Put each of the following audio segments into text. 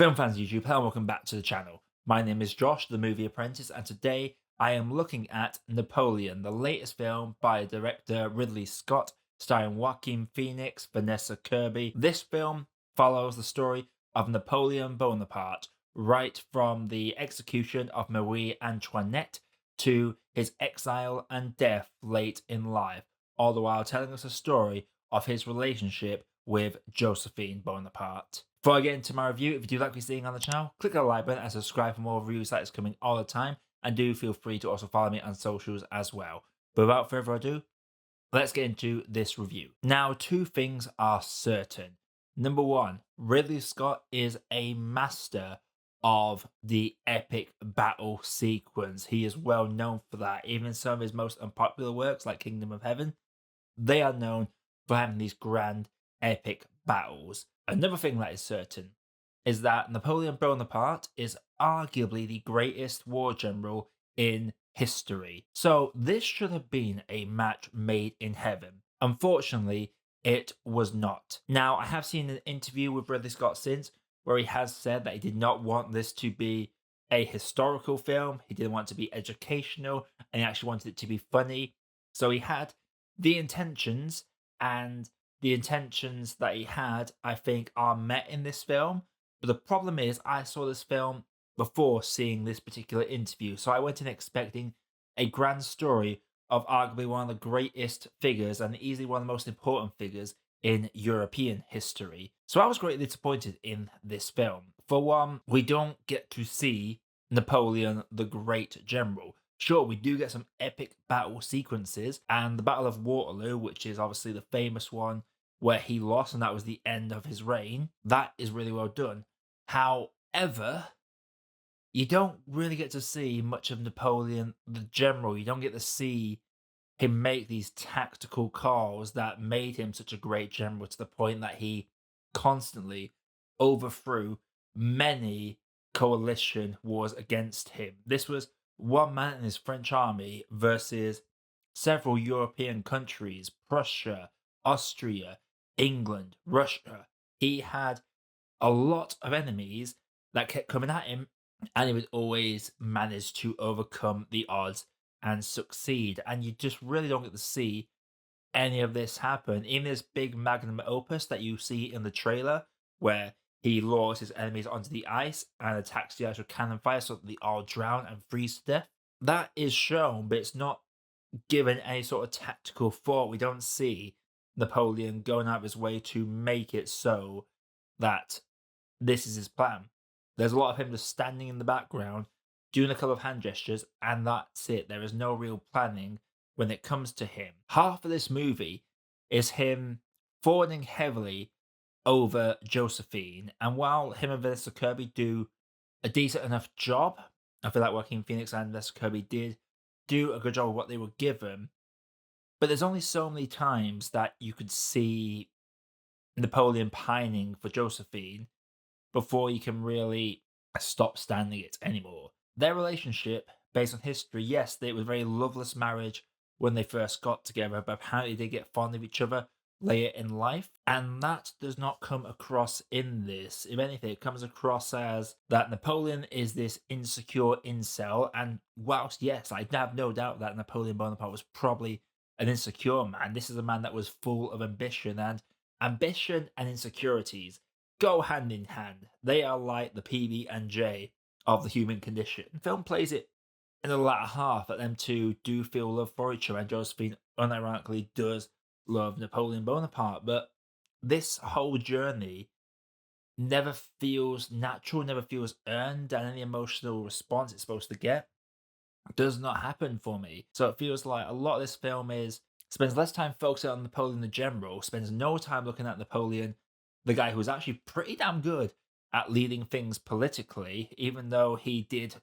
Film fans YouTube, hello and welcome back to the channel. My name is Josh, the Movie Apprentice, and today I am looking at Napoleon, the latest film by director Ridley Scott, starring Joaquin, Pheonix, Vanessa, Kirby. This film follows the story of Napoleon Bonaparte, right from the execution of Marie Antoinette to his exile and death late in life, all the while telling us a story of his relationship with Josephine Bonaparte. Before I get into my review, if you do like what you're seeing on the channel, click the like button and subscribe for more reviews like this coming all the time, and do feel free to also follow me on socials as well. But without further ado, let's get into this review. Now, two things are certain. Number one, Ridley Scott is a master of the epic battle sequence. He is well known for that. Even some of his most unpopular works, like Kingdom of Heaven, they are known for having these grand, epic battles. Another thing that is certain is that Napoleon Bonaparte is arguably the greatest war general in history. So this should have been a match made in heaven. Unfortunately, it was not. Now, I have seen an interview with Ridley Scott since where he has said that he did not want this to be a historical film. He didn't want it to be educational, and he actually wanted it to be funny. So he had the intentions, and the intentions that he had, I think, are met in this film. But the problem is, I saw this film before seeing this particular interview, so I went in expecting a grand story of arguably one of the greatest figures and easily one of the most important figures in European history. So I was greatly disappointed in this film. For one, we don't get to see Napoleon the Great General. Sure, we do get some epic battle sequences, and the Battle of Waterloo, which is obviously the famous one where he lost and that was the end of his reign, that is really well done. However, you don't really get to see much of Napoleon the General. You don't get to see him make these tactical calls that made him such a great general to the point that he constantly overthrew many coalition wars against him. This was one man in his French army versus several European countries: Prussia, Austria, England, Russia. He had a lot of enemies that kept coming at him, and he would always manage to overcome the odds and succeed. And you just really don't get to see any of this happen. Even this big magnum opus that you see in the trailer, where he lures his enemies onto the ice and attacks the ice with cannon fire so that they all drown and freeze to death, that is shown, but it's not given any sort of tactical thought. We don't see Napoleon going out of his way to make it so that this is his plan. There's a lot of him just standing in the background, doing a couple of hand gestures, and that's it. There is no real planning when it comes to him. Half of this movie is him fawning heavily over Josephine, and while him and Vanessa Kirby do a decent enough job, I feel like Joaquin Phoenix and Vanessa Kirby did do a good job of what they were given. But there's only so many times that you could see Napoleon pining for Josephine before you can really stop standing it anymore. Their relationship, based on history, yes, it was a very loveless marriage when they first got together, but apparently they get fond of each other later in life, and that does not come across in this. If anything, it comes across as that Napoleon is this insecure incel, and whilst, yes, I have no doubt that Napoleon Bonaparte was probably an insecure man, this is a man that was full of ambition, and ambition and insecurities go hand in hand. They are like the PB and J of the human condition. The film plays it in the latter half that them two do feel love for each other, and Josephine unironically does love Napoleon Bonaparte. But this whole journey never feels natural, never feels earned, and any emotional response it's supposed to get does not happen for me. So it feels like a lot of this film is spends less time focusing on Napoleon the General, spends no time looking at Napoleon, the guy who's actually pretty damn good at leading things politically, even though he did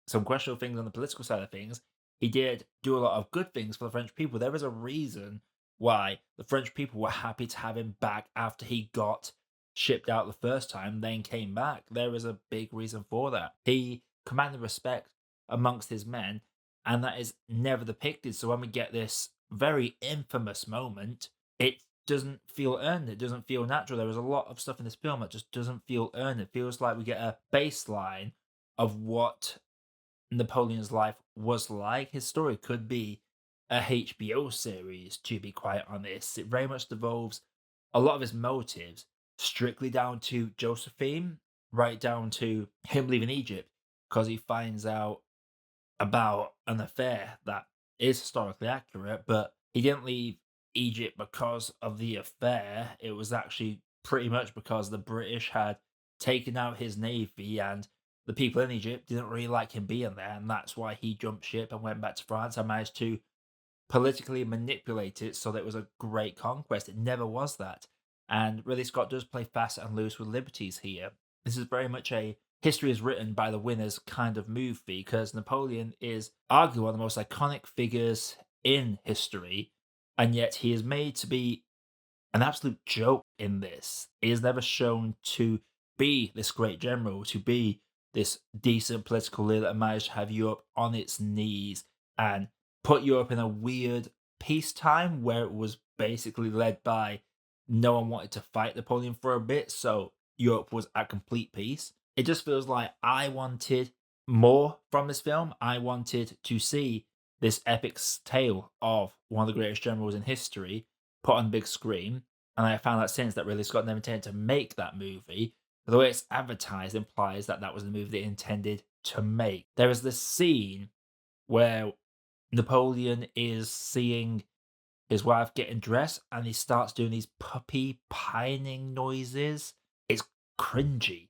some questionable things on the political side of things. He did do a lot of good things for the French people. There is a reason why the French people were happy to have him back after he got shipped out the first time, then came back. There is a big reason for that. He commanded respect amongst his men, and that is never depicted. So when we get this very infamous moment, it doesn't feel earned. It doesn't feel natural. There is a lot of stuff in this film that just doesn't feel earned. It feels like we get a baseline of what Napoleon's life was like. His story could be a HBO series, to be quite honest. It very much devolves a lot of his motives strictly down to Josephine, right down to him leaving Egypt because he finds out about an affair that is historically accurate, but he didn't leave Egypt because of the affair. It was actually pretty much because the British had taken out his navy and the people in Egypt didn't really like him being there, and that's why he jumped ship and went back to France and managed to politically manipulate it so that it was a great conquest. It never was that. And Ridley Scott does play fast and loose with liberties here. This is very much a history is written by the winners kind of movie because Napoleon is arguably one of the most iconic figures in history, and yet he is made to be an absolute joke in this. He is never shown to be this great general, to be this decent political leader that managed to have Europe on its knees and put Europe in a weird peacetime where it was basically led by no one wanted to fight Napoleon for a bit, so Europe was at complete peace. It just feels like I wanted more from this film. I wanted to see this epic tale of one of the greatest generals in history put on the big screen. And I found that since that Ridley Scott never intended to make that movie, the way it's advertised implies that that was the movie they intended to make. There is this scene where Napoleon is seeing his wife getting dressed and he starts doing these puppy pining noises. It's cringy.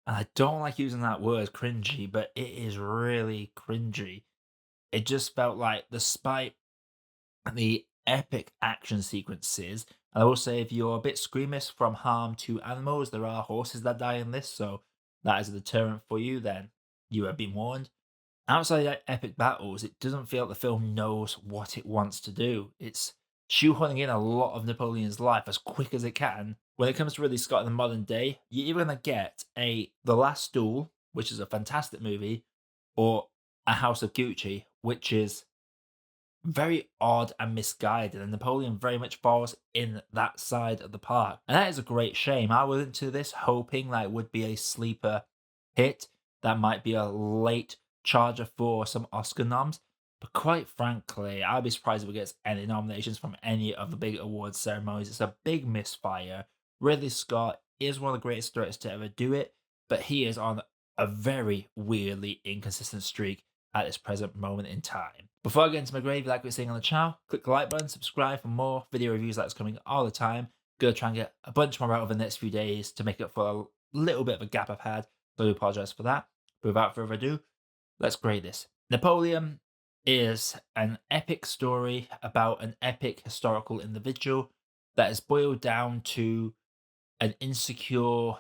And I don't like using that word cringy, but it is really cringy. It just felt like, despite the epic action sequences, and I will say if you're a bit squeamish from harm to animals, there are horses that die in this, so that is a deterrent for you, then you have been warned. Outside the epic battles, it doesn't feel like the film knows what it wants to do. It's shoehorning in a lot of Napoleon's life as quick as it can. When it comes to Ridley Scott in the modern day, you're either going to get The Last Duel, which is a fantastic movie, or A House of Gucci, which is very odd and misguided, and Napoleon very much falls in that side of the park. And that is a great shame. I went into this hoping that it would be a sleeper hit, that might be a late charger for some Oscar noms. But quite frankly, I'd be surprised if it gets any nominations from any of the big awards ceremonies. It's a big misfire. Ridley Scott is one of the greatest directors to ever do it, but he is on a very weirdly inconsistent streak at this present moment in time. Before I get into my grave, like we're saying on the channel, click the like button, subscribe for more video reviews like this coming all the time. Gonna try and get a bunch more out over the next few days to make up for a little bit of a gap I've had, so I apologize for that. But without further ado, let's grade this. Napoleon is an epic story about an epic historical individual that is boiled down to an insecure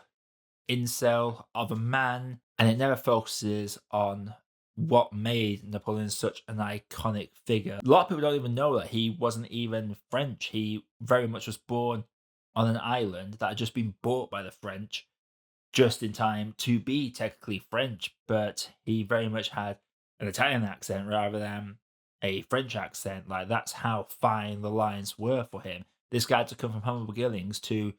incel of a man, and it never focuses on what made Napoleon such an iconic figure. A lot of people don't even know that he wasn't even French. He very much was born on an island that had just been bought by the French just in time to be technically French, but he very much had an Italian accent rather than a French accent. Like, that's how fine the lines were for him. This guy had to come from humble beginnings to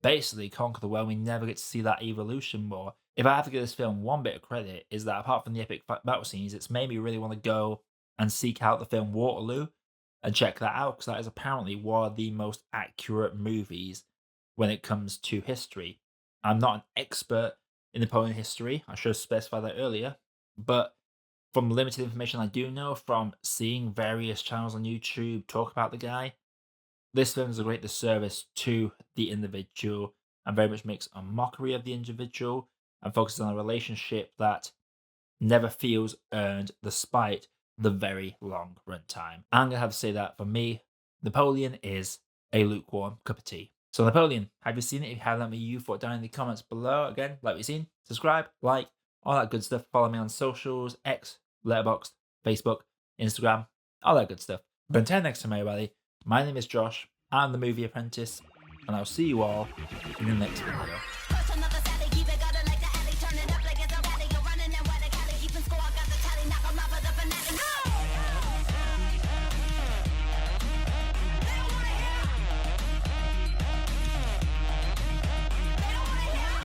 basically conquer the world. We never get to see that evolution more. If I have to give this film one bit of credit, is that apart from the epic battle scenes, it's made me really want to go and seek out the film Waterloo and check that out, because that is apparently one of the most accurate movies when it comes to history. I'm not an expert in Napoleon history, I should have specified that earlier, but from limited information I do know from seeing various channels on YouTube talk about the guy, this film is a great disservice to the individual and very much makes a mockery of the individual and focuses on a relationship that never feels earned despite the very long runtime. I'm going to have to say that for me, Napoleon is a lukewarm cup of tea. So Napoleon, have you seen it? If you haven't, let me you thought down in the comments below. Again, like we've seen, subscribe, like, all that good stuff. Follow me on socials, X, Letterboxd, Facebook, Instagram, all that good stuff. But until next time, everybody, my name is Josh, I'm the Movie Apprentice, and I'll see you all in the next video.